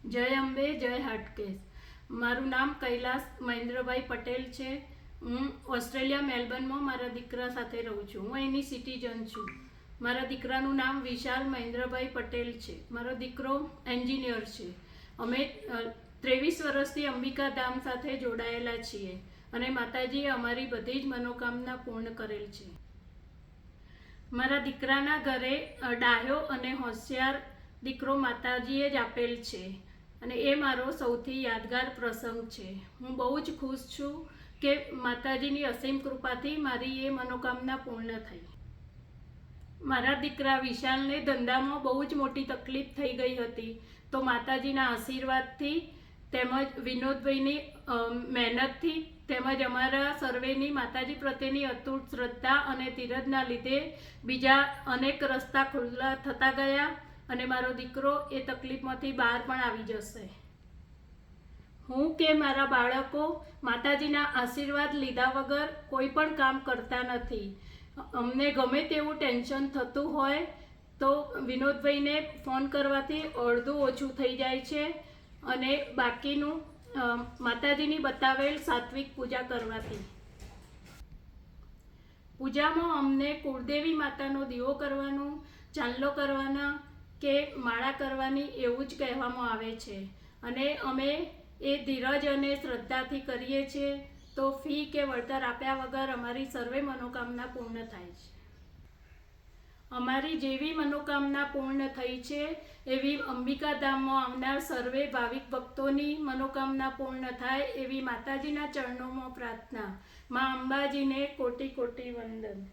જય અંબે, જય હાટકેશ. મારું નામ કૈલાસ મહેન્દ્રભાઈ પટેલ છે. હું ઓસ્ટ્રેલિયા મેલબર્નમાં મારા દીકરા સાથે રહું છું. હું અહીંની સિટીઝન છું. મારા દીકરાનું નામ વિશાલ મહેન્દ્રભાઈ પટેલ છે. મારો દીકરો એન્જિનિયર છે. અમે 23 વર્ષથી અંબિકા ધામ સાથે જોડાયેલા છીએ અને માતાજીએ અમારી બધી જ મનોકામના પૂર્ણ કરેલ છે. મારા દીકરાના ઘરે ડાયો અને હોશિયાર દીકરો માતાજીએ જ આપેલ છે અને એ મારો સૌથી યાદગાર પ્રસંગ છે. હું બહુ જ ખુશ છું કે માતાજીની અસીમ કૃપાથી મારી એ મનોકામના પૂર્ણ થઈ. મારા દીકરા વિશાલને ધંધામાં બહુ જ મોટી તકલીફ થઈ ગઈ હતી, તો માતાજીના આશીર્વાદથી તેમજ વિનોદભાઈની મહેનતથી તેમજ અમારા સર્વેની માતાજી પ્રત્યેની અતૂટ શ્રદ્ધા અને ધીરજના લીધે બીજા અનેક રસ્તા ખુલ્લા થતા ગયા અને મારો દીકરો એ તકલીફમાંથી બહાર પણ આવી જશે. હું કે મારા બાળકો માતાજીના આશીર્વાદ લીધા વગર કોઈ પણ કામ કરતા નથી. અમને ગમે તેવું ટેન્શન થતું હોય તો વિનોદભાઈને ફોન કરવાથી અડધું ઓછું થઈ જાય છે અને બાકીનું માતાજીની બતાવેલ સાત્વિક પૂજા કરવાથી. પૂજામાં અમને કુળદેવી માતાનો દીવો કરવાનું, ચાંદલો કરવાના કે માળા કરવાની એવું જ કહેવામાં આવે છે અને અમે એ ધીરજ અને શ્રદ્ધાથી કરીએ છીએ, તો ફી કે વળતર આપ્યા વગર અમારી સર્વે મનોકામના પૂર્ણ થાય છે. અમારી જેવી મનોકામના પૂર્ણ થઈ છે એવી અંબિકા ધામમાં આવનાર સર્વે ભાવિક ભક્તોની મનોકામના પૂર્ણ થાય એવી માતાજીના ચરણોમાં પ્રાર્થના. મા અંબાજીને કોટી કોટી વંદન.